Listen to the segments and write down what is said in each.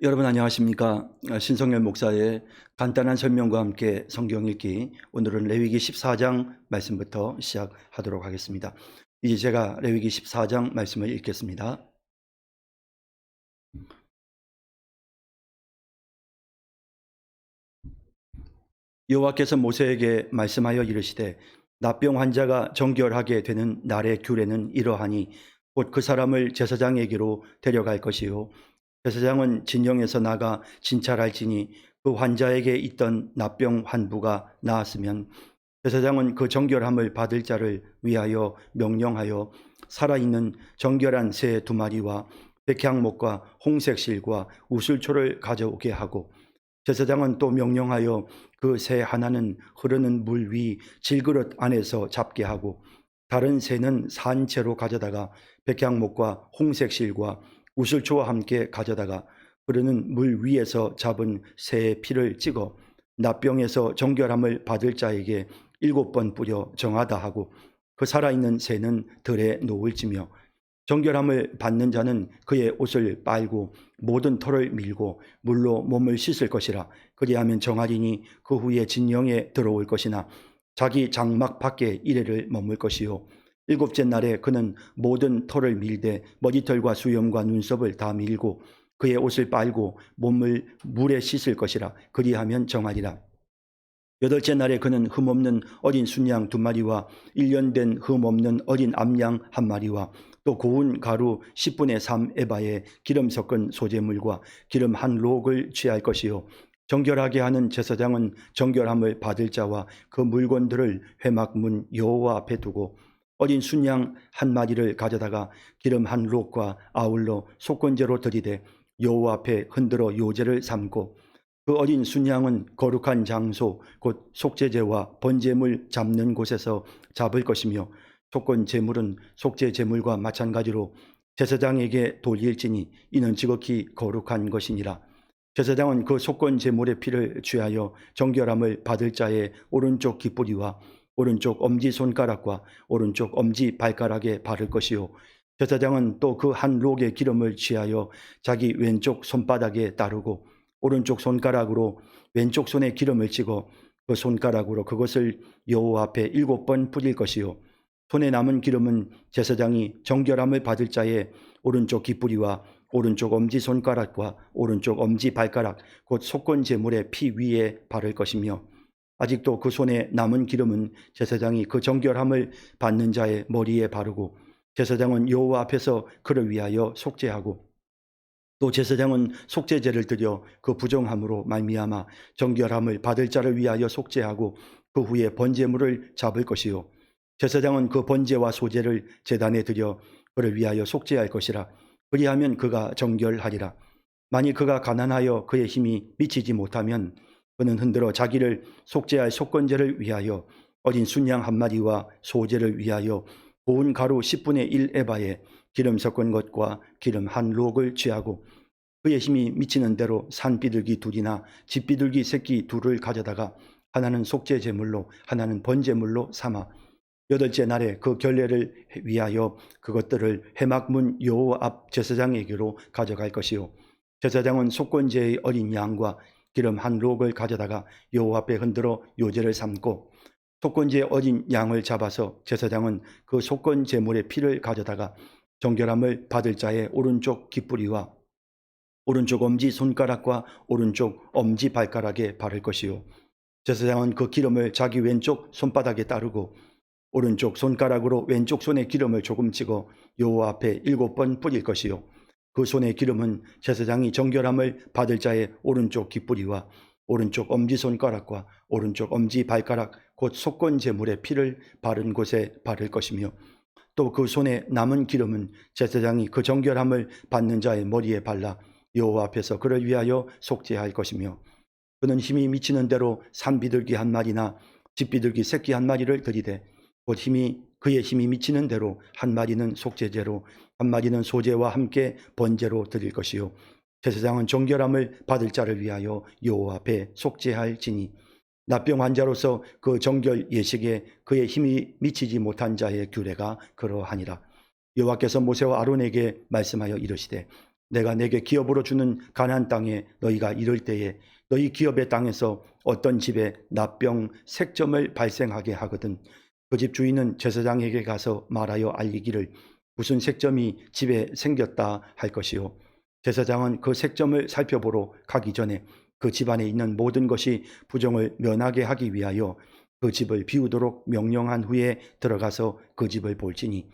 여러분 안녕하십니까? 신성열 목사의 간단한 설명과 함께 성경 읽기, 오늘은 레위기 14장 말씀부터 시작하도록 하겠습니다. 이제 제가 레위기 14장 말씀을 읽겠습니다. 여호와께서 모세에게 말씀하여 이르시되 납병 환자가 정결하게 되는 날의 규례는 이러하니 곧 그 사람을 제사장에게로 데려갈 것이요 제사장은 진영에서 나가 진찰할지니 그 환자에게 있던 납병 환부가 나았으면 제사장은 그 정결함을 받을 자를 위하여 명령하여 살아있는 정결한 새 2마리와 백향목과 홍색 실과 우슬초를 가져오게 하고 제사장은 또 명령하여 그 새 하나는 흐르는 물 위 질그릇 안에서 잡게 하고 다른 새는 산채로 가져다가 백향목과 홍색 실과 우슬초와 함께 가져다가 흐르는 물 위에서 잡은 새의 피를 찍어 납병에서 정결함을 받을 자에게 7번 뿌려 정하다 하고 그 살아있는 새는 들에 놓을지며 정결함을 받는 자는 그의 옷을 빨고 모든 털을 밀고 물로 몸을 씻을 것이라. 그리하면 정하리니 그 후에 진영에 들어올 것이나 자기 장막 밖에 이래를 머물 것이요 7째 날에 그는 모든 털을 밀되 머리털과 수염과 눈썹을 다 밀고 그의 옷을 빨고 몸을 물에 씻을 것이라. 그리하면 정하리라. 8째 날에 그는 흠없는 어린 순양 2마리와 1년 된 흠없는 어린 암양 1마리와 또 고운 가루 10분의 3 에바에 기름 섞은 소재물과 기름 한 록을 취할 것이요 정결하게 하는 제사장은 정결함을 받을 자와 그 물건들을 회막문 여호와 앞에 두고 어린 순양 1마리를 가져다가 기름 한 록과 아울러 속건제로 드리되 여호와 앞에 흔들어 요제를 삼고 그 어린 순양은 거룩한 장소 곧 속죄제와 번제물 잡는 곳에서 잡을 것이며 속건 제물은 속죄 제물과 마찬가지로 제사장에게 돌릴지니 이는 지극히 거룩한 것이니라. 제사장은 그 속건 제물의 피를 취하여 정결함을 받을 자의 오른쪽 깃뿌리와 오른쪽 엄지손가락과 오른쪽 엄지발가락에 바를 것이요 제사장은 또 그 한 록의 기름을 취하여 자기 왼쪽 손바닥에 따르고 오른쪽 손가락으로 왼쪽 손에 기름을 찍어 그 손가락으로 그것을 여호와 앞에 7번 뿌릴 것이요 손에 남은 기름은 제사장이 정결함을 받을 자의 오른쪽 깃뿌리와 오른쪽 엄지손가락과 오른쪽 엄지발가락 곧 속건 제물의 피 위에 바를 것이며 아직도 그 손에 남은 기름은 제사장이 그 정결함을 받는 자의 머리에 바르고 제사장은 여호와 앞에서 그를 위하여 속죄하고 또 제사장은 속죄제를 드려 그 부정함으로 말미암아 정결함을 받을 자를 위하여 속죄하고 그 후에 번제물을 잡을 것이요 제사장은 그 번제와 소제를 제단에 드려 그를 위하여 속죄할 것이라. 그리하면 그가 정결하리라. 만일 그가 가난하여 그의 힘이 미치지 못하면 그는 흔들어 자기를 속죄할 속건제를 위하여 어린 순양 1마리와 소제를 위하여 고운 가루 10분의 1 에바에 기름 섞은 것과 기름 한 록을 취하고 그의 힘이 미치는 대로 산비둘기 2이나 집비둘기 새끼 2를 가져다가 하나는 속죄 제물로 하나는 번제물로 삼아 8째 날에 그 결례를 위하여 그것들을 회막문 여호와 앞 제사장에게로 가져갈 것이요 제사장은 속건제의 어린 양과 기름 한 록을 가져다가 여호와 앞에 흔들어 요제를 삼고 속건제의 어린 양을 잡아서 제사장은 그 속건 제물의 피를 가져다가 정결함을 받을 자의 오른쪽 깃뿌리와 오른쪽 엄지 손가락과 오른쪽 엄지 발가락에 바를 것이요 제사장은 그 기름을 자기 왼쪽 손바닥에 따르고 오른쪽 손가락으로 왼쪽 손에 기름을 조금 찍어 여호와 앞에 7번 뿌릴 것이요 그 손의 기름은 제사장이 정결함을 받을 자의 오른쪽 깃뿌리와 오른쪽 엄지손가락과 오른쪽 엄지발가락 곧 속건 제물의 피를 바른 곳에 바를 것이며 또 그 손에 남은 기름은 제사장이 그 정결함을 받는 자의 머리에 발라 여호와 앞에서 그를 위하여 속죄할 것이며 그는 힘이 미치는 대로 산비둘기 1마리나 집비둘기 새끼 1마리를 드리되 곧 그의 힘이 미치는 대로 1마리는 속죄제로 1마리는 소제와 함께 번제로 드릴 것이요 제사장은 정결함을 받을 자를 위하여 여호와 앞에 속죄할지니 납병 환자로서 그 정결 예식에 그의 힘이 미치지 못한 자의 규례가 그러하니라. 여호와께서 모세와 아론에게 말씀하여 이르시되 내가 내게 기업으로 주는 가나안 땅에 너희가 이를 때에 너희 기업의 땅에서 어떤 집에 납병 색점을 발생하게 하거든 그 집 주인은 제사장에게 가서 말하여 알리기를 무슨 색점이 집에 생겼다 할 것이요 제사장은 그 색점을 살펴보러 가기 전에 그 집안에 있는 모든 것이 부정을 면하게 하기 위하여 그 집을 비우도록 명령한 후에 들어가서 그 집을 볼지니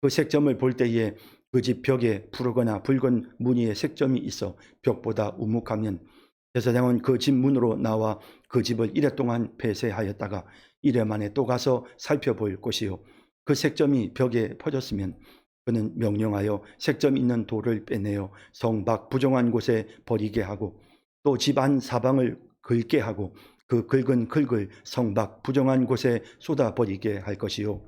그 색점을 볼 때에 그 집 벽에 푸르거나 붉은 무늬의 색점이 있어 벽보다 우묵하면 제사장은 그 집 문으로 나와 그 집을 이래 동안 폐쇄하였다가 이래 만에 또 가서 살펴볼 것이요 그 색점이 벽에 퍼졌으면 그는 명령하여 색점 있는 돌을 빼내어 성 밖 부정한 곳에 버리게 하고 또 집 안 사방을 긁게 하고 그 긁은 흙을 성 밖 부정한 곳에 쏟아 버리게 할 것이요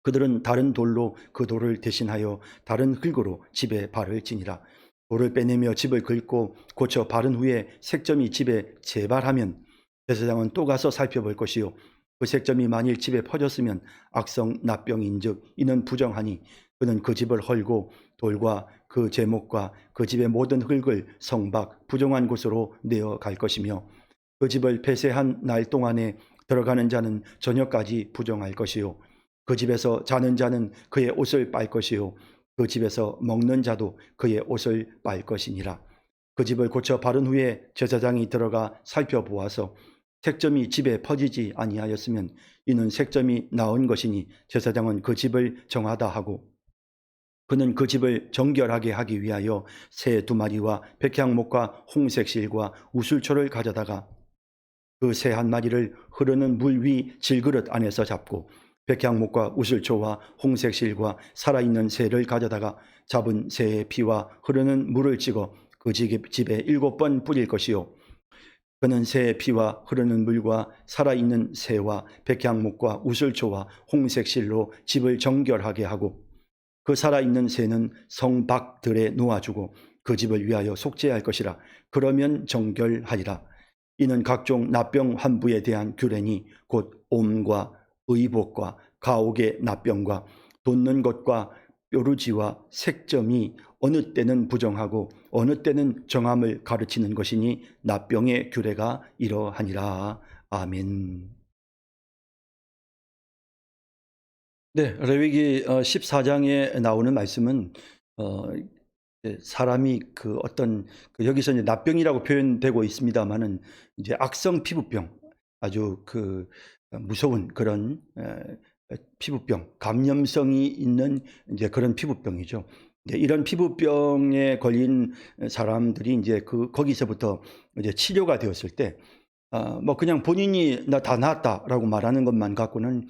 그들은 다른 돌로 그 돌을 대신하여 다른 흙으로 집에 발을 지니라 돌을 빼내며 집을 긁고 고쳐 바른 후에 색점이 집에 재발하면 제사장은 또 가서 살펴볼 것이요 그 색점이 만일 집에 퍼졌으면 악성 납병인즉 이는 부정하니 그는 그 집을 헐고 돌과 그 제목과 그 집의 모든 흙을 성 밖 부정한 곳으로 내어 갈 것이며 그 집을 폐쇄한 날 동안에 들어가는 자는 저녁까지 부정할 것이요 그 집에서 자는 자는 그의 옷을 빨 것이요 그 집에서 먹는 자도 그의 옷을 빨 것이니라 그 집을 고쳐 바른 후에 제사장이 들어가 살펴보아서 색점이 집에 퍼지지 아니하였으면 이는 색점이 나은 것이니 제사장은 그 집을 정하다 하고 그는 그 집을 정결하게 하기 위하여 새 2마리와 백향목과 홍색실과 우슬초를 가져다가 그 새 1마리를 흐르는 물 위 질그릇 안에서 잡고 백향목과 우슬초와 홍색실과 살아있는 새를 가져다가 잡은 새의 피와 흐르는 물을 찍어 그 집에 7번 뿌릴 것이요 그는 새의 피와 흐르는 물과 살아있는 새와 백향목과 우슬초와 홍색실로 집을 정결하게 하고 그 살아있는 새는 성 밖들에 놓아주고 그 집을 위하여 속죄할 것이라 그러면 정결하리라 이는 각종 납병 환부에 대한 규례니 곧 옴과 의복과 가옥의 납병과 돋는 것과 뾰루지와 색점이 어느 때는 부정하고 어느 때는 정함을 가르치는 것이니 납병의 규례가 이러하니라. 아멘. 네, 레위기 14장에 나오는 말씀은 사람이 그 어떤 여기서 이제 납병이라고 표현되고 있습니다만은 이제 악성 피부병 아주 그 무서운 그런 피부병 감염성이 있는 이제 그런 피부병이죠. 이런 피부병에 걸린 사람들이 이제 거기서부터 이제 치료가 되었을 때 뭐 그냥 본인이 나 다 나았다라고 말하는 것만 갖고는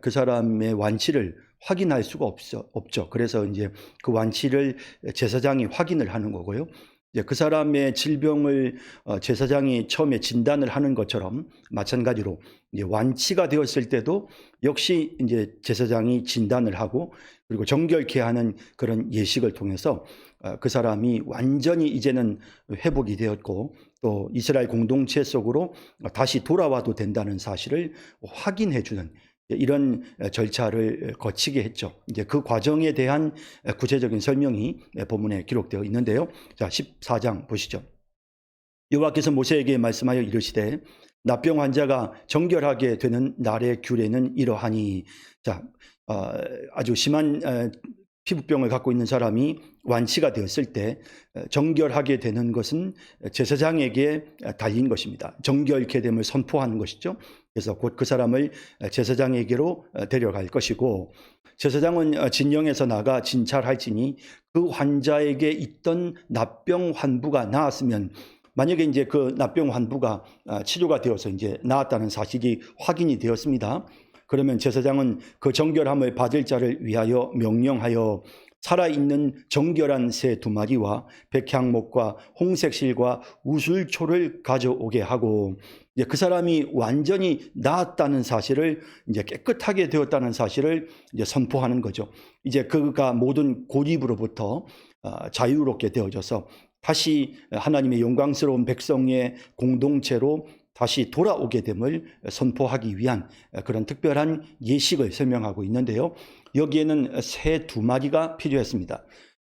그 사람의 완치를 확인할 수가 없죠. 그래서 이제 그 완치를 제사장이 확인을 하는 거고요. 이제 그 사람의 질병을 제사장이 처음에 진단을 하는 것처럼 마찬가지로 이제 완치가 되었을 때도 역시 이제 제사장이 진단을 하고 그리고 정결케 하는 그런 예식을 통해서 그 사람이 완전히 이제는 회복이 되었고 또 이스라엘 공동체 속으로 다시 돌아와도 된다는 사실을 확인해 주는 이런 절차를 거치게 했죠. 이제 그 과정에 대한 구체적인 설명이 본문에 기록되어 있는데요. 자, 14장 보시죠. 여호와께서 모세에게 말씀하여 이르시되 납병 환자가 정결하게 되는 날의 규례는 이러하니 자, 아주 심한 피부병을 갖고 있는 사람이 완치가 되었을 때 정결하게 되는 것은 제사장에게 달린 것입니다. 정결케 됨을 선포하는 것이죠. 그래서 곧 그 사람을 제사장에게로 데려갈 것이고 제사장은 진영에서 나가 진찰할지니 그 환자에게 있던 납병 환부가 나았으면 만약에 이제 그 납병 환부가 치료가 되어서 이제 나았다는 사실이 확인이 되었습니다. 그러면 제사장은 그 정결함을 받을 자를 위하여 명령하여 살아있는 정결한 새 2마리와 백향목과 홍색실과 우슬초를 가져오게 하고 이제 그 사람이 완전히 나았다는 사실을 이제 깨끗하게 되었다는 사실을 이제 선포하는 거죠. 이제 그가 모든 고립으로부터 자유롭게 되어져서 다시 하나님의 영광스러운 백성의 공동체로 다시 돌아오게 됨을 선포하기 위한 그런 특별한 예식을 설명하고 있는데요. 여기에는 새 2마리가 필요했습니다.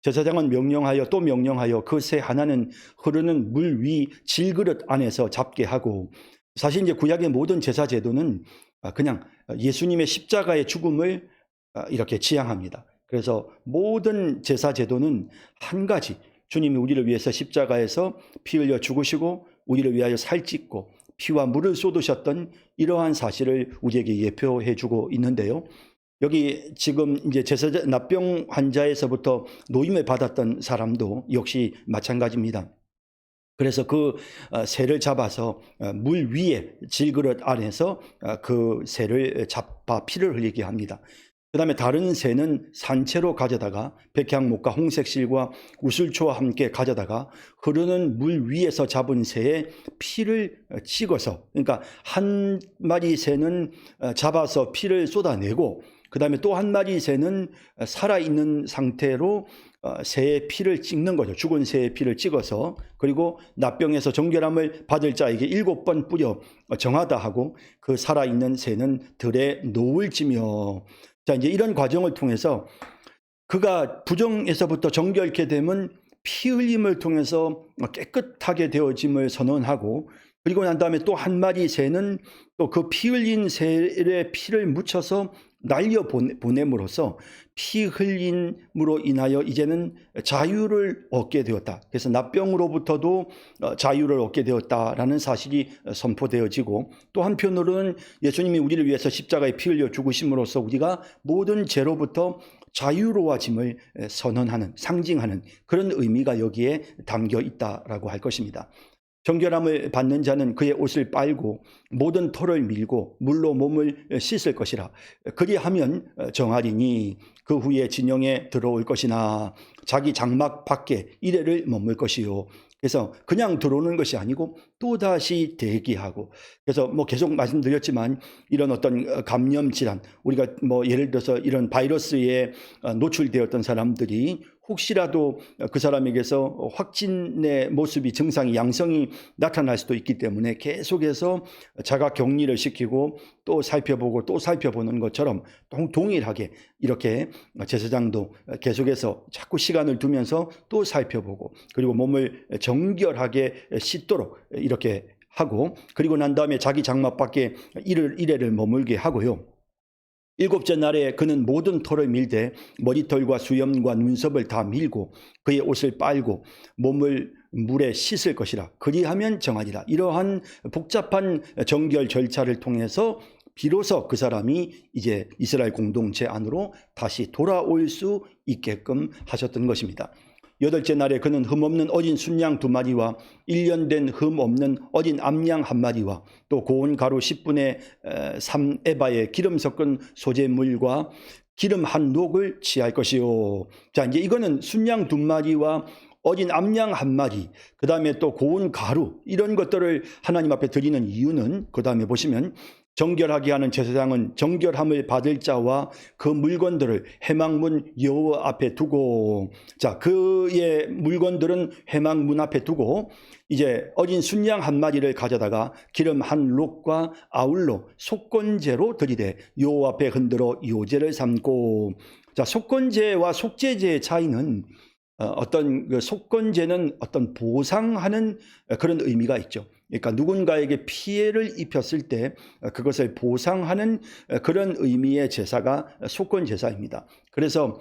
제사장은 명령하여 또 명령하여 그 새 하나는 흐르는 물 위 질그릇 안에서 잡게 하고, 사실 이제 구약의 모든 제사 제도는 그냥 예수님의 십자가의 죽음을 이렇게 지향합니다. 그래서 모든 제사 제도는 한 가지, 주님이 우리를 위해서 십자가에서 피 흘려 죽으시고 우리를 위하여 살찢고 피와 물을 쏟으셨던 이러한 사실을 우리에게 예표해 주고 있는데요. 여기 지금 이제 납병 환자에서부터 노임을 받았던 사람도 역시 마찬가지입니다. 그래서 그 새를 잡아서 물 위에 질그릇 안에서 그 새를 잡아 피를 흘리게 합니다. 그 다음에 다른 새는 산채로 가져다가 백향목과 홍색실과 우슬초와 함께 가져다가 흐르는 물 위에서 잡은 새의 피를 찍어서, 그러니까 한 마리 새는 잡아서 피를 쏟아내고 그 다음에 또 한 마리 새는 살아있는 상태로 새의 피를 찍는 거죠. 죽은 새의 피를 찍어서, 그리고 납병에서 정결함을 받을 자에게 7번 뿌려 정하다 하고 그 살아있는 새는 들에 노을 지며, 자, 이제 이런 과정을 통해서 그가 부정에서부터 정결케 되면 피 흘림을 통해서 깨끗하게 되어짐을 선언하고, 그리고 난 다음에 또 한 마리 새는 또 그 피 흘린 새의 피를 묻혀서 날려 보냄으로써 피 흘림으로 인하여 이제는 자유를 얻게 되었다. 그래서 납병으로부터도 자유를 얻게 되었다라는 사실이 선포되어지고, 또 한편으로는 예수님이 우리를 위해서 십자가에 피 흘려 죽으심으로써 우리가 모든 죄로부터 자유로워짐을 선언하는, 상징하는 그런 의미가 여기에 담겨 있다라고 할 것입니다. 정결함을 받는 자는 그의 옷을 빨고 모든 털을 밀고 물로 몸을 씻을 것이라. 그리하면 정하리니 그 후에 진영에 들어올 것이나 자기 장막 밖에 이래를 머물 것이요. 그래서 그냥 들어오는 것이 아니고 또다시 대기하고, 그래서 뭐 계속 말씀드렸지만 이런 어떤 감염 질환, 우리가 뭐 예를 들어서 이런 바이러스에 노출되었던 사람들이 혹시라도 그 사람에게서 확진의 모습이, 증상이, 양성이 나타날 수도 있기 때문에 계속해서 자가 격리를 시키고 또 살펴보고 또 살펴보는 것처럼 동일하게 이렇게 제사장도 계속해서 자꾸 시간을 두면서 또 살펴보고, 그리고 몸을 정결하게 씻도록 이렇게 하고, 그리고 난 다음에 자기 장막 밖에 이래를 머물게 하고요. 7째 날에 그는 모든 털을 밀되 머리털과 수염과 눈썹을 다 밀고 그의 옷을 빨고 몸을 물에 씻을 것이라. 그리하면 정하리라. 이러한 복잡한 정결 절차를 통해서 비로소 그 사람이 이제 이스라엘 공동체 안으로 다시 돌아올 수 있게끔 하셨던 것입니다. 8째 날에 그는 흠없는 어린 순양 2마리와 1년 된 흠없는 어린 암양 1마리와 또 고운 가루 10분의 3 에바의 기름 섞은 소재물과 기름 한 녹을 취할 것이요. 자, 이제 이거는 순양 2마리와 어린 암양 1마리, 그 다음에 또 고운 가루, 이런 것들을 하나님 앞에 드리는 이유는, 그 다음에 보시면 정결하게 하는 제사장은 정결함을 받을 자와 그 물건들을 회막문 여호와 앞에 두고, 자, 그의 물건들은 회막문 앞에 두고 이제 어린 순양 1마리를 가져다가 기름 한 록과 아울로 속건제로 드리되 여호와 앞에 흔들어 요제를 삼고. 자, 속건제와 속죄제의 차이는 어떤 그 속건제는 어떤 보상하는 그런 의미가 있죠. 그러니까 누군가에게 피해를 입혔을 때 그것을 보상하는 그런 의미의 제사가 속건 제사입니다. 그래서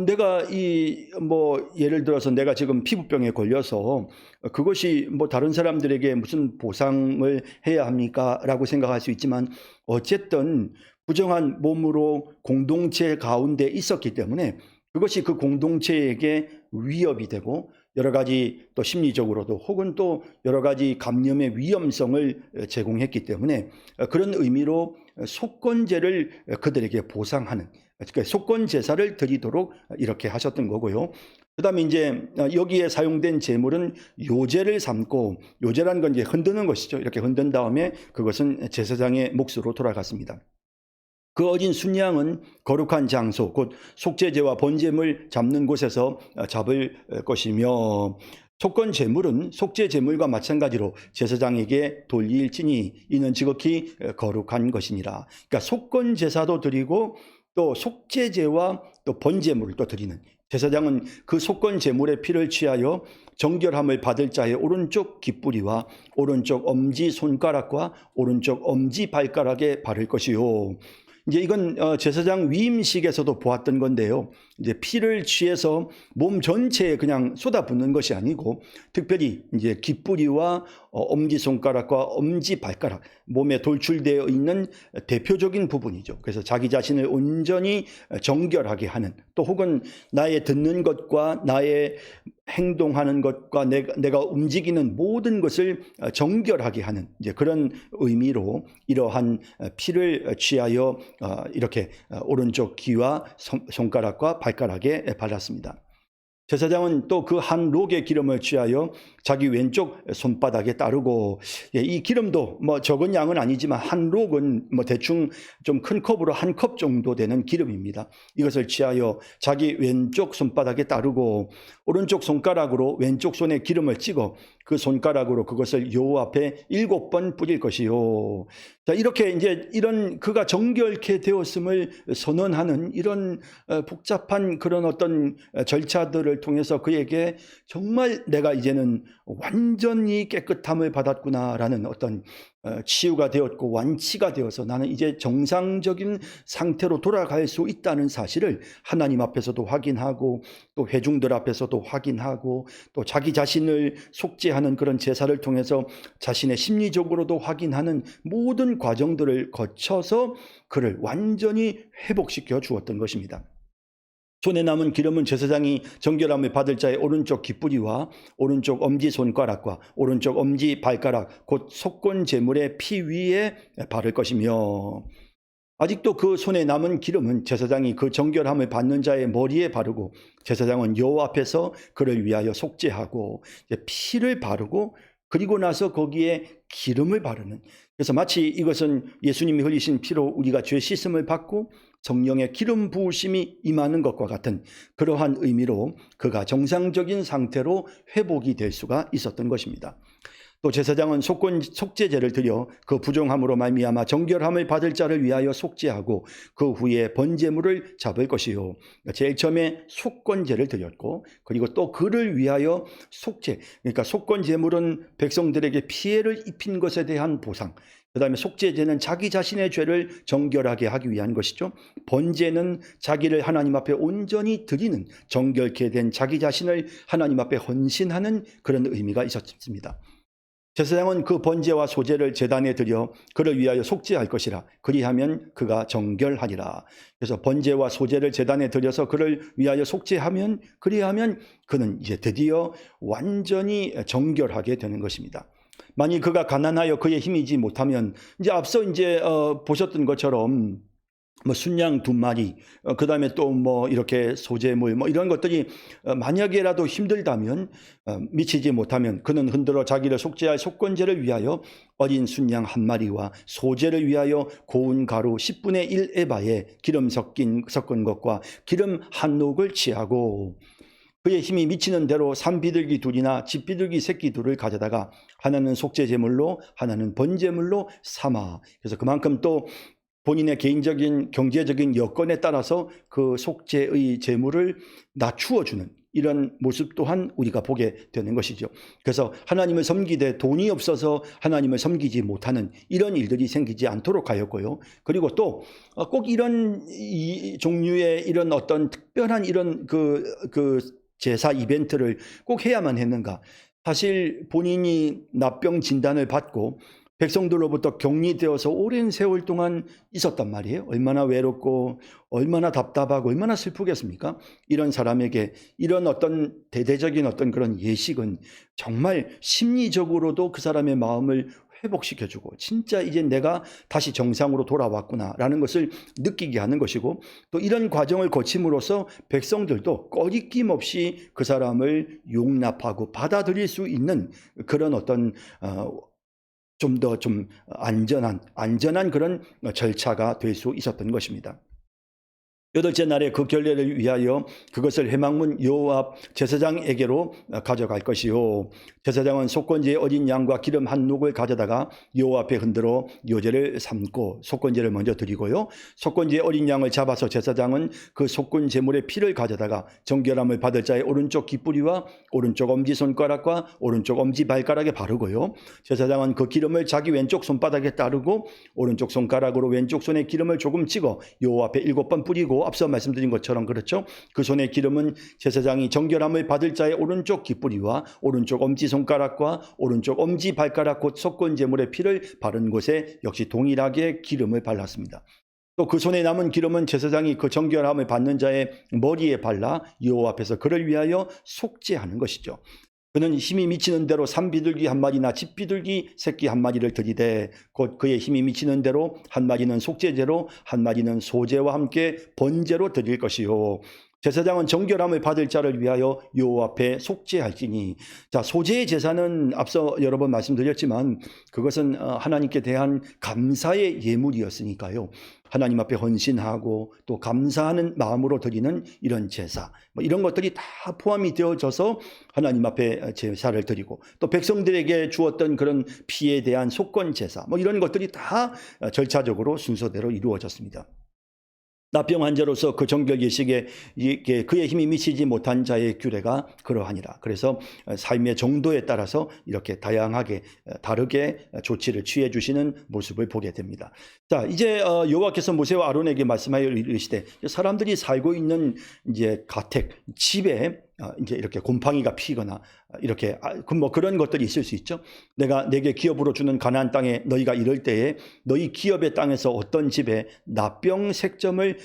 내가 예를 들어서 내가 지금 피부병에 걸려서 그것이 뭐 다른 사람들에게 무슨 보상을 해야 합니까? 라고 생각할 수 있지만, 어쨌든 부정한 몸으로 공동체 가운데 있었기 때문에 그것이 그 공동체에게 위협이 되고 여러 가지 또 심리적으로도 혹은 또 여러 가지 감염의 위험성을 제공했기 때문에 그런 의미로 속건제를 그들에게 보상하는, 그러니까 속건 제사를 드리도록 이렇게 하셨던 거고요. 그 다음에 이제 여기에 사용된 제물은 요제를 삼고, 요제라는 건 이제 흔드는 것이죠. 이렇게 흔든 다음에 그것은 제사장의 몫으로 돌아갔습니다. 그 어린 순양은 거룩한 장소, 곧 속죄제와 번제물 잡는 곳에서 잡을 것이며, 속건 제물은 속죄 제물과 마찬가지로 제사장에게 돌릴지니 이는 지극히 거룩한 것이니라. 그러니까 속건 제사도 드리고 또 속죄제와 또 번제물을 또 드리는, 제사장은 그 속건 제물의 피를 취하여 정결함을 받을 자의 오른쪽 깃뿌리와 오른쪽 엄지 손가락과 오른쪽 엄지 발가락에 바를 것이요. 이제 이건 제사장 위임식에서도 보았던 건데요. 이제 피를 취해서 몸 전체에 그냥 쏟아붓는 것이 아니고 특별히 이제 깃뿌리와 엄지 손가락과 엄지 발가락, 몸에 돌출되어 있는 대표적인 부분이죠. 그래서 자기 자신을 온전히 정결하게 하는, 또 혹은 나의 듣는 것과 나의 행동하는 것과 내가 움직이는 모든 것을 정결하게 하는 이제 그런 의미로 이러한 피를 취하여 이렇게 오른쪽 귀와 손가락과 발가락에 발랐습니다. 제사장은 또 그 한 록의 기름을 취하여 자기 왼쪽 손바닥에 따르고, 이 기름도 뭐 적은 양은 아니지만 한 록은 뭐 대충 좀 큰 컵으로 한 컵 정도 되는 기름입니다. 이것을 취하여 자기 왼쪽 손바닥에 따르고 오른쪽 손가락으로 왼쪽 손에 기름을 찍어 그 손가락으로 그것을 여호와 앞에 7번 뿌릴 것이요. 자, 이렇게 이제 이런 그가 정결케 되었음을 선언하는 이런 복잡한 그런 어떤 절차들을 통해서 그에게 정말 내가 이제는 완전히 깨끗함을 받았구나라는 어떤 치유가 되었고 완치가 되어서 나는 이제 정상적인 상태로 돌아갈 수 있다는 사실을 하나님 앞에서도 확인하고 또 회중들 앞에서도 확인하고 또 자기 자신을 속죄하는 그런 제사를 통해서 자신의 심리적으로도 확인하는 모든 과정들을 거쳐서 그를 완전히 회복시켜 주었던 것입니다. 손에 남은 기름은 제사장이 정결함을 받을 자의 오른쪽 깃뿌리와 오른쪽 엄지손가락과 오른쪽 엄지발가락 곧 속건 제물의 피 위에 바를 것이며, 아직도 그 손에 남은 기름은 제사장이 그 정결함을 받는 자의 머리에 바르고 제사장은 여호와 앞에서 그를 위하여 속죄하고 피를 바르고 그리고 나서 거기에 기름을 바르는, 그래서 마치 이것은 예수님이 흘리신 피로 우리가 죄 씻음을 받고 성령의 기름 부으심이 임하는 것과 같은 그러한 의미로 그가 정상적인 상태로 회복이 될 수가 있었던 것입니다. 또 제사장은 속죄제를 드려 그 부정함으로 말미암아 정결함을 받을 자를 위하여 속죄하고 그 후에 번제물을 잡을 것이요. 제일 처음에 속건제를 드렸고 그리고 또 그를 위하여 속죄, 그러니까 속건제물은 백성들에게 피해를 입힌 것에 대한 보상, 그 다음에 속죄제는 자기 자신의 죄를 정결하게 하기 위한 것이죠. 번제는 자기를 하나님 앞에 온전히 드리는, 정결케 된 자기 자신을 하나님 앞에 헌신하는 그런 의미가 있었습니다. 제사장은 그 번제와 소제를 제단에 드려 그를 위하여 속죄할 것이라. 그리하면 그가 정결하리라. 그래서 번제와 소제를 제단에 드려서 그를 위하여 속죄하면, 그리하면 그는 이제 드디어 완전히 정결하게 되는 것입니다. 만일 그가 가난하여 그의 힘이지 못하면 이제 앞서 이제 보셨던 것처럼 뭐 순양 2마리, 그 다음에 또 뭐 이렇게 소제물 뭐 이런 것들이 만약에라도 힘들다면, 미치지 못하면 그는 흔들어 자기를 속죄할 속건제를 위하여 어린 순양 1마리와 소제를 위하여 고운 가루 10분의 1 에바에 기름 섞은 것과 기름 한 록을 취하고 그의 힘이 미치는 대로 산비둘기 2이나 집비둘기 새끼 2를 가져다가 하나는 속죄제물로 하나는 번제물로 삼아, 그래서 그만큼 또 본인의 개인적인 경제적인 여건에 따라서 그 속죄의 제물을 낮추어 주는 이런 모습 또한 우리가 보게 되는 것이죠. 그래서 하나님을 섬기되 돈이 없어서 하나님을 섬기지 못하는 이런 일들이 생기지 않도록 하였고요. 그리고 또 꼭 이런 종류의 이런 어떤 특별한 이런 그 제사 이벤트를 꼭 해야만 했는가? 사실 본인이 납병 진단을 받고 백성들로부터 격리되어서 오랜 세월 동안 있었단 말이에요. 얼마나 외롭고 얼마나 답답하고 얼마나 슬프겠습니까? 이런 사람에게 이런 어떤 대대적인 어떤 그런 예식은 정말 심리적으로도 그 사람의 마음을 회복시켜주고 진짜 이제 내가 다시 정상으로 돌아왔구나라는 것을 느끼게 하는 것이고, 또 이런 과정을 거침으로써 백성들도 꺼리낌 없이 그 사람을 용납하고 받아들일 수 있는 그런 어떤 좀 더 좀 안전한 그런 절차가 될 수 있었던 것입니다. 8째 날에 그 결례를 위하여 그것을 회막문 여호와 앞 제사장에게로 가져갈 것이요. 제사장은 속건제의 어린 양과 기름 한 녹을 가져다가 여호와 앞에 흔들어 요제를 삼고 속건제를 먼저 드리고요. 속건제의 어린 양을 잡아서 제사장은 그 속건 제물의 피를 가져다가 정결함을 받을 자의 오른쪽 깃뿌리와 오른쪽 엄지손가락과 오른쪽 엄지발가락에 바르고요. 제사장은 그 기름을 자기 왼쪽 손바닥에 따르고 오른쪽 손가락으로 왼쪽 손에 기름을 조금 찍어 여호와 앞에 7번 뿌리고, 앞서 말씀드린 것처럼 그렇죠. 그 손의 기름은 제사장이 정결함을 받을 자의 오른쪽 깃뿌리와 오른쪽 엄지손가락과 오른쪽 엄지발가락 곧 속건 제물의 피를 바른 곳에 역시 동일하게 기름을 발랐습니다. 또 그 손에 남은 기름은 제사장이 그 정결함을 받는 자의 머리에 발라 여호와 앞에서 그를 위하여 속죄하는 것이죠. 그는 힘이 미치는 대로 산비둘기 한 마리나 집비둘기 새끼 한 마리를 들이되 곧 그의 힘이 미치는 대로 한 마리는 속죄제로 한 마리는 소제와 함께 번제로 드릴 것이요. 제사장은 정결함을 받을 자를 위하여 여호와 앞에 속죄할지니. 자, 소제의 제사는 앞서 여러 번 말씀드렸지만 그것은 하나님께 대한 감사의 예물이었으니까요. 하나님 앞에 헌신하고 또 감사하는 마음으로 드리는 이런 제사, 이런 것들이 다 포함이 되어져서 하나님 앞에 제사를 드리고, 또 백성들에게 주었던 그런 피에 대한 속건 제사, 이런 것들이 다 절차적으로 순서대로 이루어졌습니다. 나병 환자로서 그 정결 예식에 그의 힘이 미치지 못한 자의 규례가 그러하니라. 그래서 삶의 정도에 따라서 이렇게 다양하게 다르게 조치를 취해 주시는 모습을 보게 됩니다. 자, 이제 여호와께서 모세와 아론에게 말씀하여 이르시되, 사람들이 살고 있는 이제 가택 집에 이제 이렇게 곰팡이가 피거나 이렇게 그런 것들이 있을 수 있죠. 내가 내게 기업으로 주는 가나안 땅에 너희가 이럴 때에 너희 기업의 땅에서 어떤 집에 나병 색점을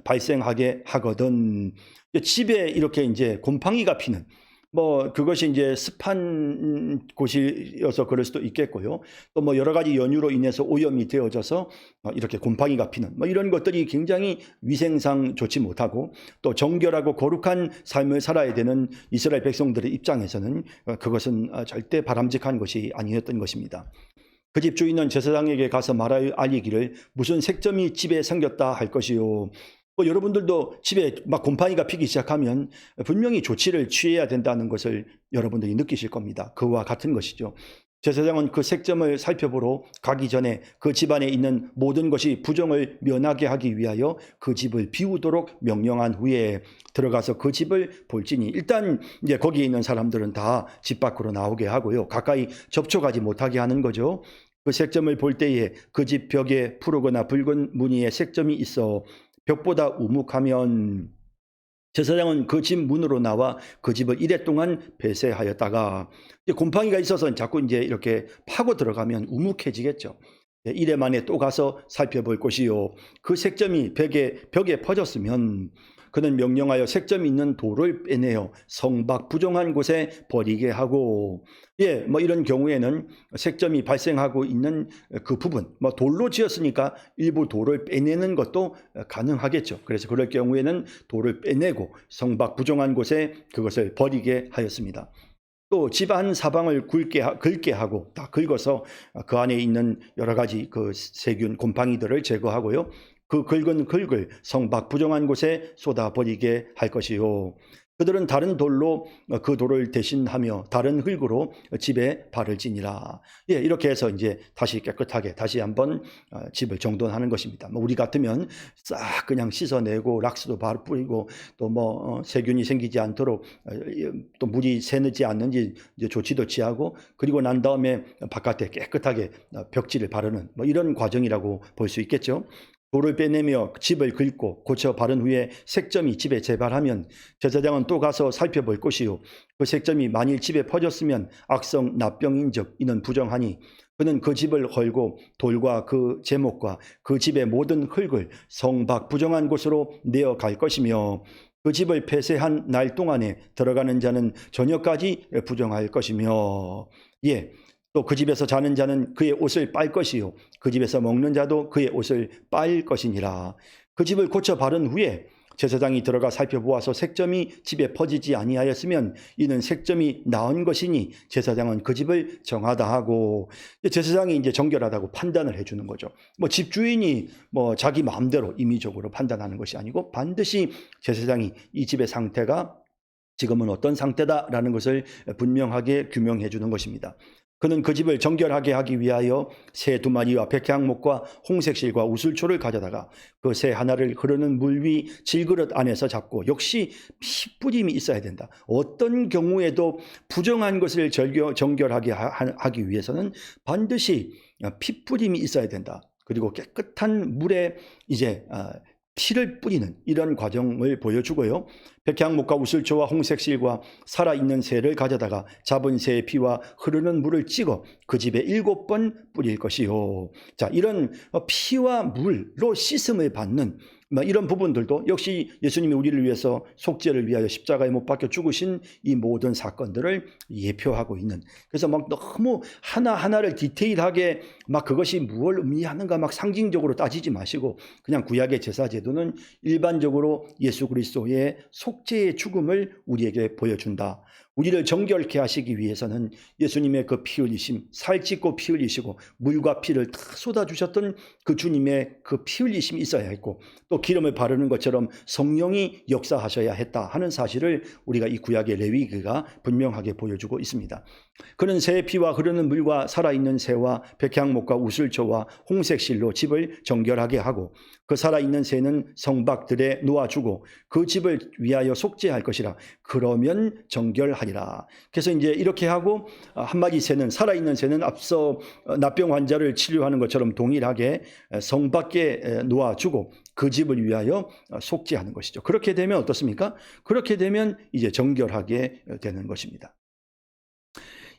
발생하게 하거든. 집에 이렇게 이제 곰팡이가 피는, 그것이 이제 습한 곳이어서 그럴 수도 있겠고요. 또 여러 가지 연유로 인해서 오염이 되어져서 이렇게 곰팡이가 피는 이런 것들이 굉장히 위생상 좋지 못하고, 또 정결하고 거룩한 삶을 살아야 되는 이스라엘 백성들의 입장에서는 그것은 절대 바람직한 것이 아니었던 것입니다. 그 집 주인은 제사장에게 가서 말하여 알리기를 무슨 색점이 집에 생겼다 할 것이요. 여러분들도 집에 막 곰팡이가 피기 시작하면 분명히 조치를 취해야 된다는 것을 여러분들이 느끼실 겁니다. 그와 같은 것이죠. 제사장은 그 색점을 살펴보러 가기 전에 그 집안에 있는 모든 것이 부정을 면하게 하기 위하여 그 집을 비우도록 명령한 후에 들어가서 그 집을 볼지니, 일단 이제 거기에 있는 사람들은 다 집 밖으로 나오게 하고요. 가까이 접촉하지 못하게 하는 거죠. 그 색점을 볼 때에 그 집 벽에 푸르거나 붉은 무늬의 색점이 있어 벽보다 우묵하면 제사장은 그 집 문으로 나와 그 집을 이래 동안 배쇄하였다가, 곰팡이가 있어서 자꾸 이제 이렇게 파고 들어가면 우묵해지겠죠. 이래 만에 또 가서 살펴볼 것이요. 그 색점이 벽에 퍼졌으면 그는 명령하여 색점이 있는 돌을 빼내어 성박 부정한 곳에 버리게 하고, 이런 경우에는 색점이 발생하고 있는 그 부분, 돌로 지었으니까 일부 돌을 빼내는 것도 가능하겠죠. 그래서 그럴 경우에는 돌을 빼내고 성박 부정한 곳에 그것을 버리게 하였습니다. 또 집안 사방을 긁게 하고 다 긁어서 그 안에 있는 여러 가지 그 세균 곰팡이들을 제거하고요. 그 긁은 긁을 성박 부정한 곳에 쏟아버리게 할 것이요. 그들은 다른 돌로 그 돌을 대신하며 다른 흙으로 집에 발을 지니라. 이렇게 해서 이제 다시 깨끗하게 다시 한번 집을 정돈하는 것입니다. 우리 같으면 싹 그냥 씻어내고 락스도 바로 뿌리고 또 세균이 생기지 않도록 또 물이 새지 않는지 이제 조치도 취하고, 그리고 난 다음에 바깥에 깨끗하게 벽지를 바르는 이런 과정이라고 볼 수 있겠죠. 돌을 빼내며 집을 긁고 고쳐 바른 후에 색점이 집에 재발하면 제사장은 또 가서 살펴볼 것이요. 그 색점이 만일 집에 퍼졌으면 악성 납병인즉 이는 부정하니 그는 그 집을 헐고 돌과 그 제목과 그 집의 모든 흙을 성박 부정한 곳으로 내어 갈 것이며, 그 집을 폐쇄한 날 동안에 들어가는 자는 저녁까지 부정할 것이며, 또 그 집에서 자는 자는 그의 옷을 빨 것이요 그 집에서 먹는 자도 그의 옷을 빨 것이니라. 그 집을 고쳐 바른 후에 제사장이 들어가 살펴보아서 색점이 집에 퍼지지 아니하였으면 이는 색점이 나은 것이니 제사장은 그 집을 정하다 하고, 제사장이 이제 정결하다고 판단을 해주는 거죠. 집주인이 자기 마음대로 임의적으로 판단하는 것이 아니고 반드시 제사장이 이 집의 상태가 지금은 어떤 상태다라는 것을 분명하게 규명해 주는 것입니다. 그는 그 집을 정결하게 하기 위하여 새 2마리와 백향목과 홍색실과 우슬초를 가져다가 그 새 하나를 흐르는 물 위 질그릇 안에서 잡고, 역시 피뿌림이 있어야 된다. 어떤 경우에도 부정한 것을 정결하게 하기 위해서는 반드시 피뿌림이 있어야 된다. 그리고 깨끗한 물에 이제 피를 뿌리는 이런 과정을 보여주고요. 백향목과 우슬초와 홍색실과 살아있는 새를 가져다가 잡은 새의 피와 흐르는 물을 찍어 그 집에 7번 뿌릴 것이요. 자, 이런 피와 물로 씻음을 받는 이런 부분들도 역시 예수님이 우리를 위해서 속죄를 위하여 십자가에 못 박혀 죽으신 이 모든 사건들을 예표하고 있는, 그래서 막 너무 하나하나를 디테일하게 막 그것이 무엇을 의미하는가 막 상징적으로 따지지 마시고, 그냥 구약의 제사 제도는 일반적으로 예수 그리스도의 속죄의 죽음을 우리에게 보여준다. 우리를 정결케 하시기 위해서는 예수님의 그 피 흘리심, 살찢고 피 흘리시고 물과 피를 다 쏟아주셨던 그 주님의 그 피 흘리심이 있어야 했고, 또 기름을 바르는 것처럼 성령이 역사하셔야 했다 하는 사실을 우리가 이 구약의 레위기가 분명하게 보여주고 있습니다. 그는 새의 피와 흐르는 물과 살아있는 새와 백향목과 우슬초와 홍색실로 집을 정결하게 하고, 그 살아있는 새는 성박들에 놓아주고 그 집을 위하여 속죄할 것이라. 그러면 정결하리라. 그래서 이제 이렇게 하고, 한 마리 새는, 살아있는 새는 앞서 납병 환자를 치료하는 것처럼 동일하게 성밖에 놓아주고 그 집을 위하여 속죄하는 것이죠. 그렇게 되면 어떻습니까? 그렇게 되면 이제 정결하게 되는 것입니다.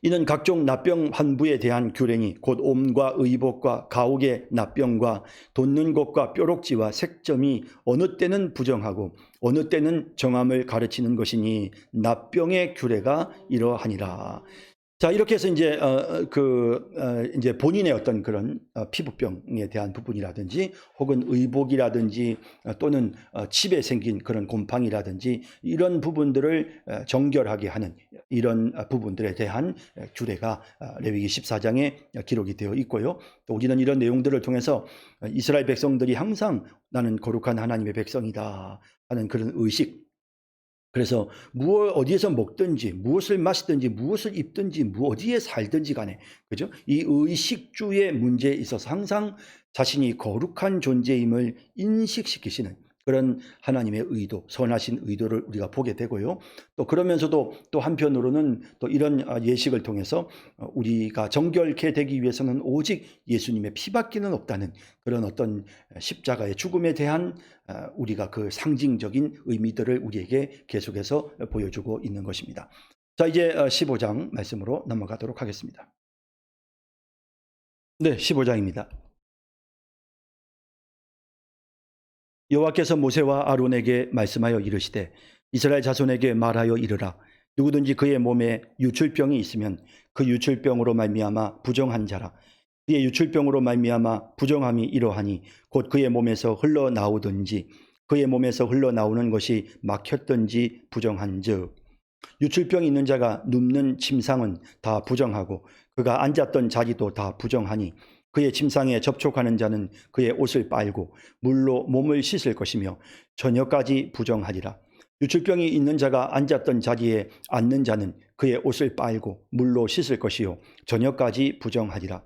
이는 각종 납병 환부에 대한 규례니 곧 옴과 의복과 가옥의 납병과 돋는 곳과 뾰록지와 색점이 어느 때는 부정하고 어느 때는 정함을 가르치는 것이니 납병의 규례가 이러하니라. 자, 이렇게 해서 이제 이제 본인의 어떤 그런 피부병에 대한 부분이라든지 혹은 의복이라든지 또는 집에 생긴 그런 곰팡이라든지 이런 부분들을 정결하게 하는 이런 부분들에 대한 규례가 레위기 14장에 기록이 되어 있고요. 또 우리는 이런 내용들을 통해서 이스라엘 백성들이 항상 나는 거룩한 하나님의 백성이다 하는 그런 의식, 그래서 어디에서 먹든지 무엇을 마시든지 무엇을 입든지 어디에 살든지 간에, 그죠? 이 의식주의 문제에 있어서 항상 자신이 거룩한 존재임을 인식시키시는 그런 하나님의 의도, 선하신 의도를 우리가 보게 되고요. 또 그러면서도 또 한편으로는 또 이런 예식을 통해서 우리가 정결케 되기 위해서는 오직 예수님의 피밖에는 없다는 그런 어떤 십자가의 죽음에 대한 우리가 그 상징적인 의미들을 우리에게 계속해서 보여주고 있는 것입니다. 자, 이제 15장 말씀으로 넘어가도록 하겠습니다. 네, 15장입니다. 여호와께서 모세와 아론에게 말씀하여 이르시되 이스라엘 자손에게 말하여 이르라. 누구든지 그의 몸에 유출병이 있으면 그 유출병으로 말미암아 부정한 자라. 그의 유출병으로 말미암아 부정함이 이러하니 곧 그의 몸에서 흘러나오든지 그의 몸에서 흘러나오는 것이 막혔든지 부정한즉, 유출병이 있는 자가 눕는 침상은 다 부정하고 그가 앉았던 자리도 다 부정하니 그의 침상에 접촉하는 자는 그의 옷을 빨고 물로 몸을 씻을 것이며 저녁까지 부정하리라. 유출병이 있는 자가 앉았던 자리에 앉는 자는 그의 옷을 빨고 물로 씻을 것이요 저녁까지 부정하리라.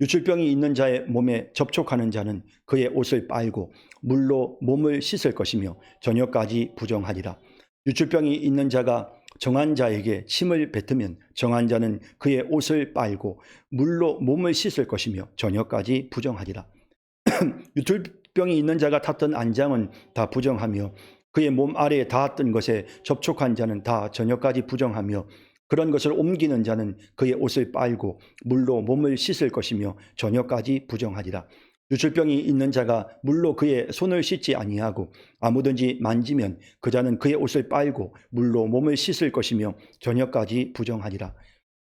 유출병이 있는 자의 몸에 접촉하는 자는 그의 옷을 빨고 물로 몸을 씻을 것이며 저녁까지 부정하리라. 유출병이 있는 자가 정한 자에게 침을 뱉으면 정한 자는 그의 옷을 빨고 물로 몸을 씻을 것이며 저녁까지 부정하리라. 유출병이 있는 자가 탔던 안장은 다 부정하며 그의 몸 아래에 닿았던 것에 접촉한 자는 다 저녁까지 부정하며 그런 것을 옮기는 자는 그의 옷을 빨고 물로 몸을 씻을 것이며 저녁까지 부정하리라. 유출병이 있는 자가 물로 그의 손을 씻지 아니하고 아무든지 만지면 그 자는 그의 옷을 빨고 물로 몸을 씻을 것이며 저녁까지 부정하리라.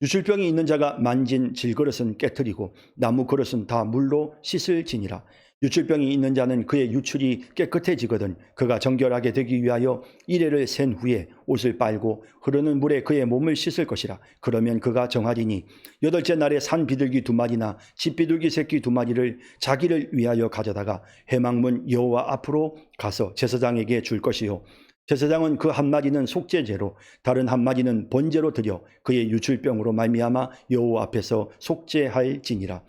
유출병이 있는 자가 만진 질그릇은 깨트리고 나무 그릇은 다 물로 씻을지니라. 유출병이 있는 자는 그의 유출이 깨끗해지거든 그가 정결하게 되기 위하여 이레를 센 후에 옷을 빨고 흐르는 물에 그의 몸을 씻을 것이라. 그러면 그가 정하리니 8째 날에 산 비둘기 2마리나 집 비둘기 새끼 2마리를 자기를 위하여 가져다가 회막문 여호와 앞으로 가서 제사장에게 줄 것이요 제사장은 그 한 마디는 속죄제로 다른 한 마디는 번제로 드려 그의 유출병으로 말미암아 여호와 앞에서 속죄할지니라.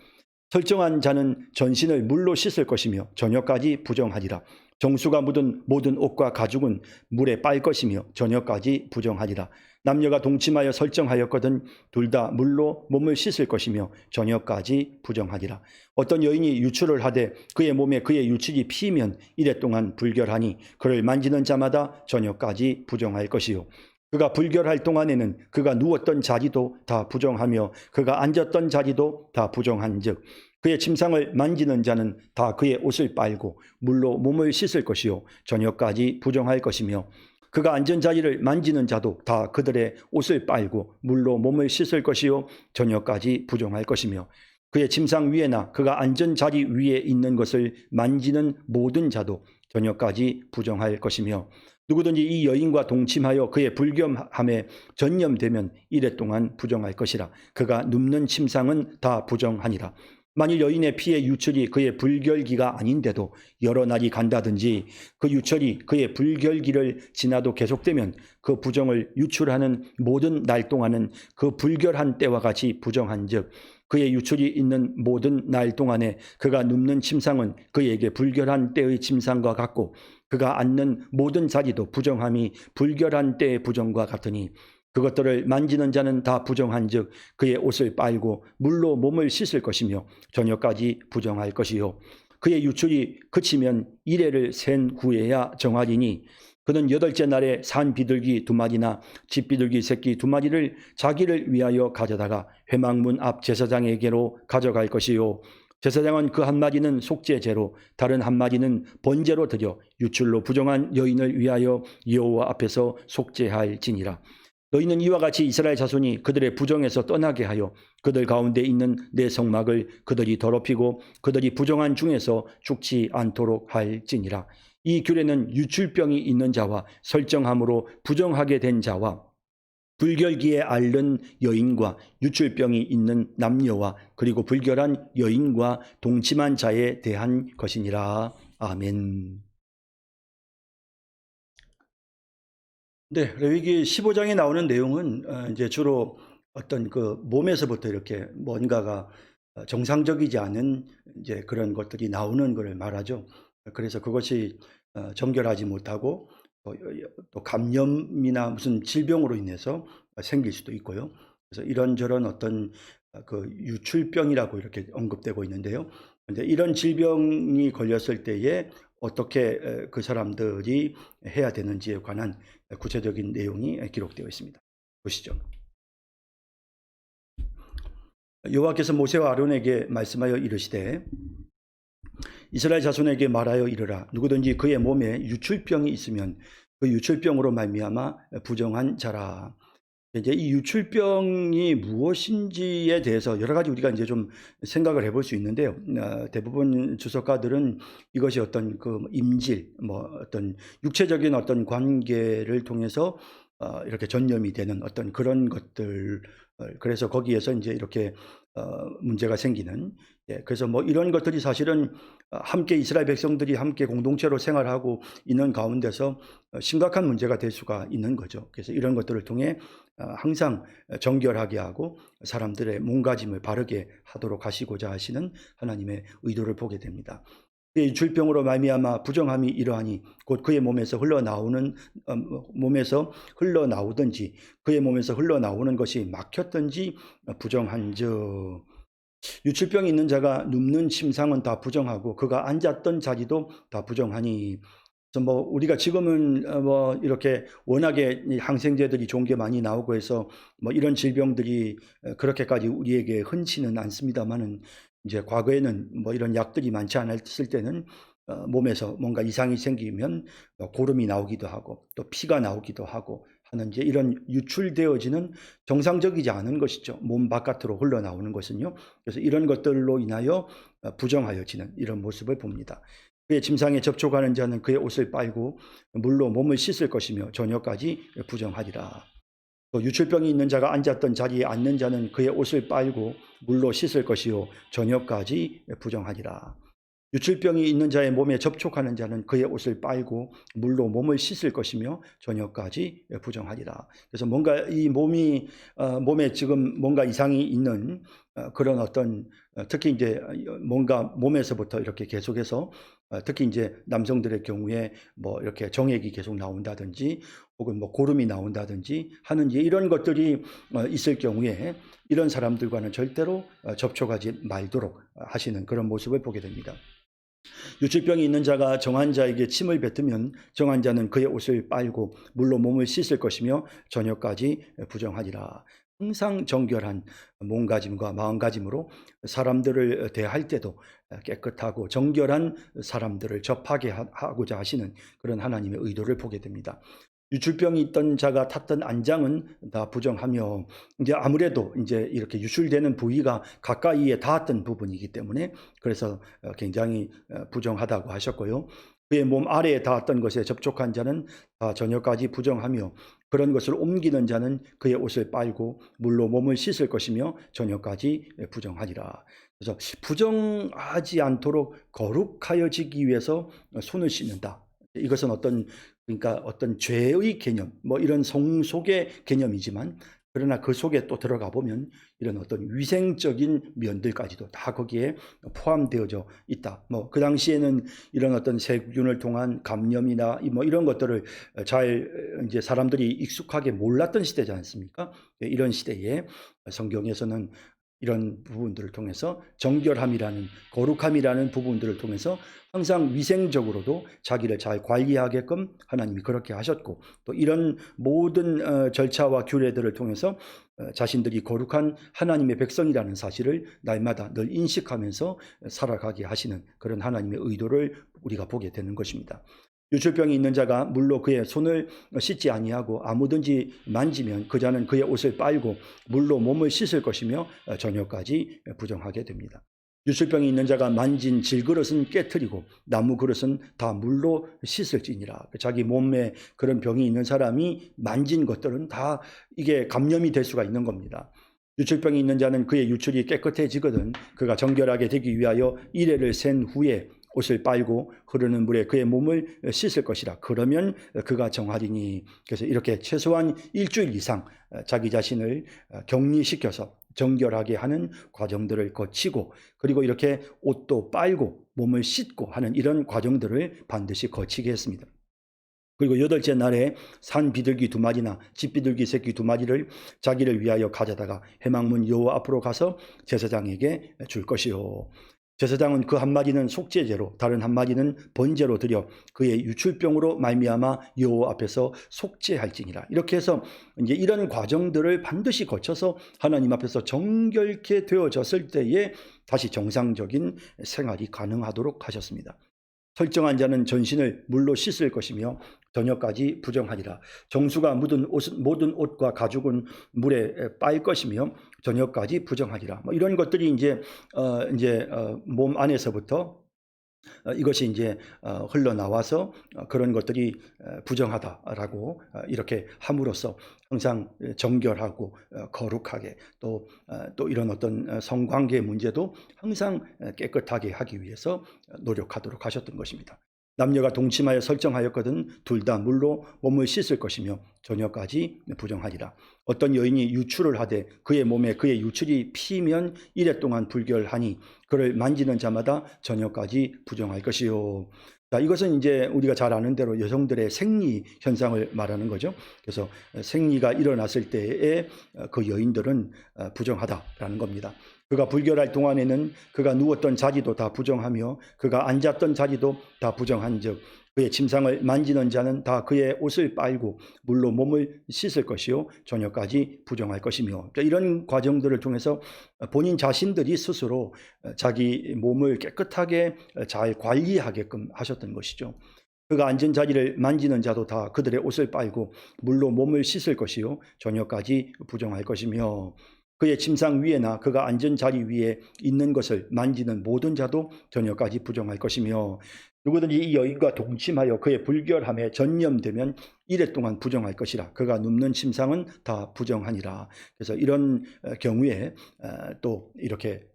설정한 자는 전신을 물로 씻을 것이며 저녁까지 부정하리라. 정수가 묻은 모든 옷과 가죽은 물에 빨 것이며 저녁까지 부정하리라. 남녀가 동침하여 설정하였거든 둘 다 물로 몸을 씻을 것이며 저녁까지 부정하리라. 어떤 여인이 유출을 하되 그의 몸에 그의 유출이 피면 이래 동안 불결하니 그를 만지는 자마다 저녁까지 부정할 것이요. 그가 불결할 동안에는 그가 누웠던 자리도 다 부정하며 그가 앉았던 자리도 다 부정한즉 그의 침상을 만지는 자는 다 그의 옷을 빨고 물로 몸을 씻을 것이요 저녁까지 부정할 것이며 그가 앉은 자리를 만지는 자도 다 그들의 옷을 빨고 물로 몸을 씻을 것이요 저녁까지 부정할 것이며 그의 침상 위에나 그가 앉은 자리 위에 있는 것을 만지는 모든 자도 저녁까지 부정할 것이며 누구든지 이 여인과 동침하여 그의 불겸함에 전념되면 이래 동안 부정할 것이라. 그가 눕는 침상은 다 부정하니라. 만일 여인의 피의 유출이 그의 불결기가 아닌데도 여러 날이 간다든지 그 유출이 그의 불결기를 지나도 계속되면 그 부정을 유출하는 모든 날 동안은 그 불결한 때와 같이 부정한즉 그의 유출이 있는 모든 날 동안에 그가 눕는 침상은 그에게 불결한 때의 침상과 같고 그가 앉는 모든 자리도 부정함이 불결한 때의 부정과 같으니 그것들을 만지는 자는 다 부정한즉 그의 옷을 빨고 물로 몸을 씻을 것이며 저녁까지 부정할 것이요 그의 유출이 그치면 이레를 센 후에야 정하리니 그는 여덟째 날에 산 비둘기 2마리나 집 비둘기 새끼 2마리를 자기를 위하여 가져다가 회막문 앞 제사장에게로 가져갈 것이요 제사장은 그 한 마리는 속죄제로 다른 한 마리는 번제로 드려 유출로 부정한 여인을 위하여 여호와 앞에서 속죄할지니라. 너희는 이와 같이 이스라엘 자손이 그들의 부정에서 떠나게 하여 그들 가운데 있는 내 성막을 그들이 더럽히고 그들이 부정한 중에서 죽지 않도록 할지니라. 이 규례는 유출병이 있는 자와 설정함으로 부정하게 된 자와 불결기에 앓는 여인과 유출병이 있는 남녀와 그리고 불결한 여인과 동침한 자에 대한 것이니라. 아멘. 네, 레위기 15장에 나오는 내용은 이제 주로 어떤 그 몸에서부터 이렇게 뭔가가 정상적이지 않은 이제 그런 것들이 나오는 것을 말하죠. 그래서 그것이 정결하지 못하고 또 감염이나 무슨 질병으로 인해서 생길 수도 있고요. 그래서 이런저런 어떤 그 유출병이라고 이렇게 언급되고 있는데요. 근데 이런 질병이 걸렸을 때에 어떻게 그 사람들이 해야 되는지에 관한 구체적인 내용이 기록되어 있습니다. 보시죠. 여호와께서 모세와 아론에게 말씀하여 이르시되 이스라엘 자손에게 말하여 이르라. 누구든지 그의 몸에 유출병이 있으면 그 유출병으로 말미암아 부정한 자라. 이제 이 유출병이 무엇인지에 대해서 여러 가지 우리가 이제 좀 생각을 해볼 수 있는데요. 대부분 주석가들은 이것이 어떤 그 임질, 어떤 육체적인 어떤 관계를 통해서 이렇게 전염이 되는 어떤 그런 것들, 그래서 거기에서 이제 이렇게 문제가 생기는, 그래서 이런 것들이 사실은 함께 이스라엘 백성들이 함께 공동체로 생활하고 있는 가운데서 심각한 문제가 될 수가 있는 거죠. 그래서 이런 것들을 통해 항상 정결하게 하고 사람들의 몸가짐을 바르게 하도록 하시고자 하시는 하나님의 의도를 보게 됩니다. 그의 유출병으로 말미암아 부정함이 이러하니 곧 그의 몸에서 흘러나오든지 그의 몸에서 흘러나오는 것이 막혔든지 부정한즉 유출병이 있는 자가 눕는 침상은 다 부정하고 그가 앉았던 자리도 다 부정하니. 그래서 우리가 지금은 이렇게 워낙에 항생제들이 좋은 게 많이 나오고 해서 이런 질병들이 그렇게까지 우리에게 흔치는 않습니다만은 이제 과거에는 이런 약들이 많지 않았을 때는 몸에서 뭔가 이상이 생기면 고름이 나오기도 하고 또 피가 나오기도 하고 하는 이제 이런 유출되어지는 정상적이지 않은 것이죠. 몸 바깥으로 흘러나오는 것은요. 그래서 이런 것들로 인하여 부정하여지는 이런 모습을 봅니다. 그의 침상에 접촉하는 자는 그의 옷을 빨고 물로 몸을 씻을 것이며 저녁까지 부정하리라. 또 유출병이 있는 자가 앉았던 자리에 앉는 자는 그의 옷을 빨고 물로 씻을 것이요 저녁까지 부정하리라. 유출병이 있는 자의 몸에 접촉하는 자는 그의 옷을 빨고 물로 몸을 씻을 것이며 저녁까지 부정하리라. 그래서 뭔가 이 몸에 지금 뭔가 이상이 있는 그런 어떤 특히 이제 뭔가 몸에서부터 이렇게 계속해서 특히 이제 남성들의 경우에 뭐 이렇게 정액이 계속 나온다든지 혹은 뭐 고름이 나온다든지 하는 이런 것들이 있을 경우에 이런 사람들과는 절대로 접촉하지 말도록 하시는 그런 모습을 보게 됩니다. 유출병이 있는 자가 정한 자에게 침을 뱉으면 정한 자는 그의 옷을 빨고 물로 몸을 씻을 것이며 저녁까지 부정하리라. 항상 정결한 몸가짐과 마음가짐으로 사람들을 대할 때도 깨끗하고 정결한 사람들을 접하게 하고자 하시는 그런 하나님의 의도를 보게 됩니다. 유출병이 있던 자가 탔던 안장은 다 부정하며 이제 아무래도 이제 이렇게 유출되는 부위가 가까이에 닿았던 부분이기 때문에 그래서 굉장히 부정하다고 하셨고요. 그의 몸 아래에 닿았던 것에 접촉한 자는 다 저녁까지 부정하며 그런 것을 옮기는 자는 그의 옷을 빨고 물로 몸을 씻을 것이며 저녁까지 부정하리라. 그래서 부정하지 않도록 거룩하여지기 위해서 손을 씻는다. 이것은 그러니까 어떤 죄의 개념, 뭐 이런 속의 개념이지만 그러나 그 속에 또 들어가 보면 이런 어떤 위생적인 면들까지도 다 거기에 포함되어져 있다. 뭐 그 당시에는 이런 어떤 세균을 통한 감염이나 뭐 이런 것들을 잘 이제 사람들이 익숙하게 몰랐던 시대지 않습니까? 이런 시대에 성경에서는 이런 부분들을 통해서 정결함이라는 거룩함이라는 부분들을 통해서 항상 위생적으로도 자기를 잘 관리하게끔 하나님이 그렇게 하셨고 또 이런 모든 절차와 규례들을 통해서 자신들이 거룩한 하나님의 백성이라는 사실을 날마다 늘 인식하면서 살아가게 하시는 그런 하나님의 의도를 우리가 보게 되는 것입니다. 유출병이 있는 자가 물로 그의 손을 씻지 아니하고 아무든지 만지면 그 자는 그의 옷을 빨고 물로 몸을 씻을 것이며 저녁까지 부정하게 됩니다. 유출병이 있는 자가 만진 질그릇은 깨트리고 나무 그릇은 다 물로 씻을지니라. 자기 몸에 그런 병이 있는 사람이 만진 것들은 다 이게 감염이 될 수가 있는 겁니다. 유출병이 있는 자는 그의 유출이 깨끗해지거든 그가 정결하게 되기 위하여 이레를 센 후에 옷을 빨고 흐르는 물에 그의 몸을 씻을 것이라. 그러면 그가 정하리니. 그래서 이렇게 최소한 일주일 이상 자기 자신을 격리시켜서 정결하게 하는 과정들을 거치고 그리고 이렇게 옷도 빨고 몸을 씻고 하는 이런 과정들을 반드시 거치게 했습니다. 그리고 여덟째 날에 산 비둘기 2마리나 집 비둘기 새끼 2마리를 자기를 위하여 가져다가 회막문 여호와 앞으로 가서 제사장에게 줄 것이요. 제사장은 그 1마리는 속죄제로 다른 1마리는 번제로 드려 그의 유출병으로 말미암아 여호와 앞에서 속죄할지니라. 이렇게 해서 이제 이런 과정들을 반드시 거쳐서 하나님 앞에서 정결케 되어졌을 때에 다시 정상적인 생활이 가능하도록 하셨습니다. 설정한 자는 전신을 물로 씻을 것이며 저녁까지 부정하리라. 정수가 묻은 모든 옷과 가죽은 물에 빠일 것이며 저녁까지 부정하리라. 뭐 이런 것들이 이제 몸 안에서부터 이것이 이제 흘러나와서 그런 것들이 부정하다라고 이렇게 함으로써 항상 정결하고 거룩하게 또 이런 어떤 성관계 문제도 항상 깨끗하게 하기 위해서 노력하도록 하셨던 것입니다. 남녀가 동침하여 설정하였거든 둘 다 물로 몸을 씻을 것이며 저녁까지 부정하리라. 어떤 여인이 유출을 하되 그의 몸에 그의 유출이 피면 이래 동안 불결하니 그를 만지는 자마다 저녁까지 부정할 것이요. 자, 이것은 이제 우리가 잘 아는 대로 여성들의 생리 현상을 말하는 거죠. 그래서 생리가 일어났을 때에 그 여인들은 부정하다라는 겁니다. 그가 불결할 동안에는 그가 누웠던 자리도 다 부정하며 그가 앉았던 자리도 다 부정한즉 그의 침상을 만지는 자는 다 그의 옷을 빨고 물로 몸을 씻을 것이요 저녁까지 부정할 것이며 이런 과정들을 통해서 본인 자신들이 스스로 자기 몸을 깨끗하게 잘 관리하게끔 하셨던 것이죠. 그가 앉은 자리를 만지는 자도 다 그들의 옷을 빨고 물로 몸을 씻을 것이요 저녁까지 부정할 것이며 그의 침상 위에나 그가 앉은 자리 위에 있는 것을 만지는 모든 자도 저녁까지 부정할 것이며 누구든지 이 여인과 동침하여 그의 불결함에 전념되면 이래 동안 부정할 것이라. 그가 눕는 침상은 다 부정하니라. 그래서 이런 경우에 또 이렇게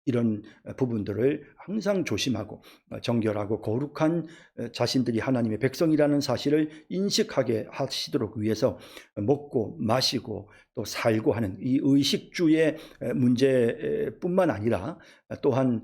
이런 부분들을 항상 조심하고 정결하고 거룩한 자신들이 하나님의 백성이라는 사실을 인식하게 하시도록 위해서 먹고 마시고 또 살고 하는 이 의식주의 문제뿐만 아니라 또한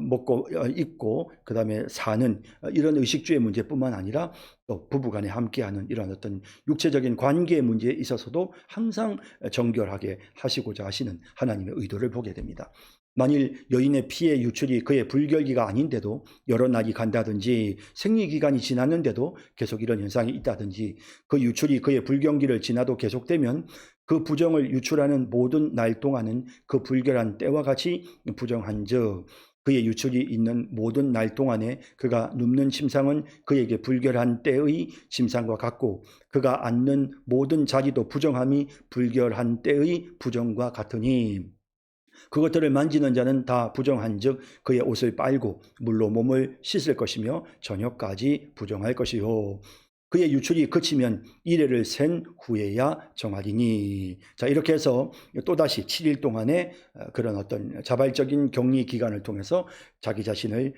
먹고 입고 그다음에 사는 이런 의식주의 문제뿐만 아니라 또 부부간에 함께하는 이런 어떤 육체적인 관계의 문제에 있어서도 항상 정결하게 하시고자 하시는 하나님의 의도를 보게 됩니다. 만일 여인의 피의 유출이 그의 불결기가 아닌데도 여러 날이 간다든지 생리기간이 지났는데도 계속 이런 현상이 있다든지 그 유출이 그의 불경기를 지나도 계속되면 그 부정을 유출하는 모든 날 동안은 그 불결한 때와 같이 부정한즉 그의 유출이 있는 모든 날 동안에 그가 눕는 침상은 그에게 불결한 때의 침상과 같고 그가 앉는 모든 자리도 부정함이 불결한 때의 부정과 같으니 그것들을 만지는 자는 다 부정한즉 그의 옷을 빨고 물로 몸을 씻을 것이며 저녁까지 부정할 것이요 그의 유출이 그치면 이레를 센 후에야 정하리니. 자, 이렇게 해서 또다시 7일 동안의 그런 어떤 자발적인 격리 기간을 통해서 자기 자신을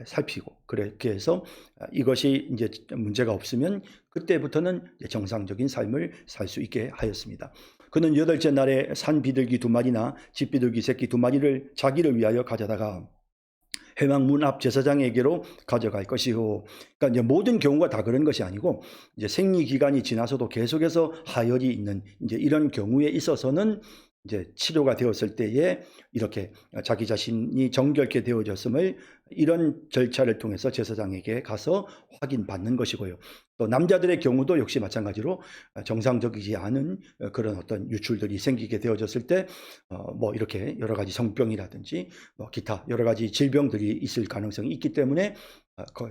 살피고 그렇게 해서 이것이 이제 문제가 없으면 그때부터는 정상적인 삶을 살 수 있게 하였습니다. 그는 8째 날에 산 비둘기 2마리나 집 비둘기 새끼 2마리를 자기를 위하여 가져다가 회막 문 앞 제사장에게로 가져갈 것이요. 그러니까 이제 모든 경우가 다 그런 것이 아니고 이제 생리 기간이 지나서도 계속해서 하혈이 있는 이제 이런 경우에 있어서는 이제 치료가 되었을 때에 이렇게 자기 자신이 정결케 되어졌음을 이런 절차를 통해서 제사장에게 가서 확인받는 것이고요. 또 남자들의 경우도 역시 마찬가지로 정상적이지 않은 그런 어떤 유출들이 생기게 되어졌을 때 뭐 이렇게 여러 가지 성병이라든지 뭐 기타 여러 가지 질병들이 있을 가능성이 있기 때문에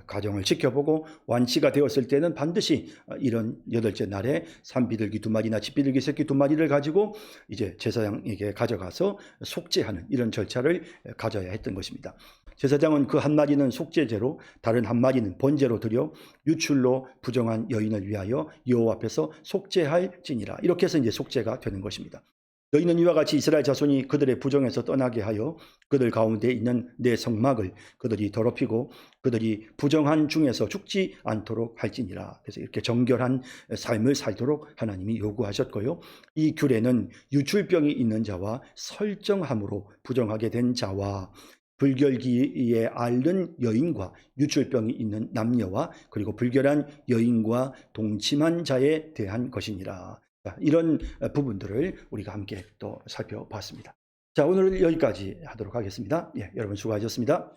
가정을 지켜보고 완치가 되었을 때는 반드시 이런 8째 날에 산비둘기 2마리나 집비둘기 새끼 2마리를 가지고 이제 제사장에게 가져가서 속죄하는 이런 절차를 가져야 했던 것입니다. 제사장은 그 한 마리는 속죄제로 다른 한 마리는 번제로 드려 유출로 부정한 여인을 위하여 여호와 앞에서 속죄할지니라. 이렇게 해서 이제 속죄가 되는 것입니다. 너희는 이와 같이 이스라엘 자손이 그들의 부정에서 떠나게 하여 그들 가운데 있는 내 성막을 그들이 더럽히고 그들이 부정한 중에서 죽지 않도록 할지니라. 그래서 이렇게 정결한 삶을 살도록 하나님이 요구하셨고요. 이 규례는 유출병이 있는 자와 설정함으로 부정하게 된 자와 불결기에 앓는 여인과 유출병이 있는 남녀와 그리고 불결한 여인과 동침한 자에 대한 것이니라. 이런 부분들을 우리가 함께 또 살펴봤습니다. 자, 오늘 여기까지 하도록 하겠습니다. 예, 여러분 수고하셨습니다.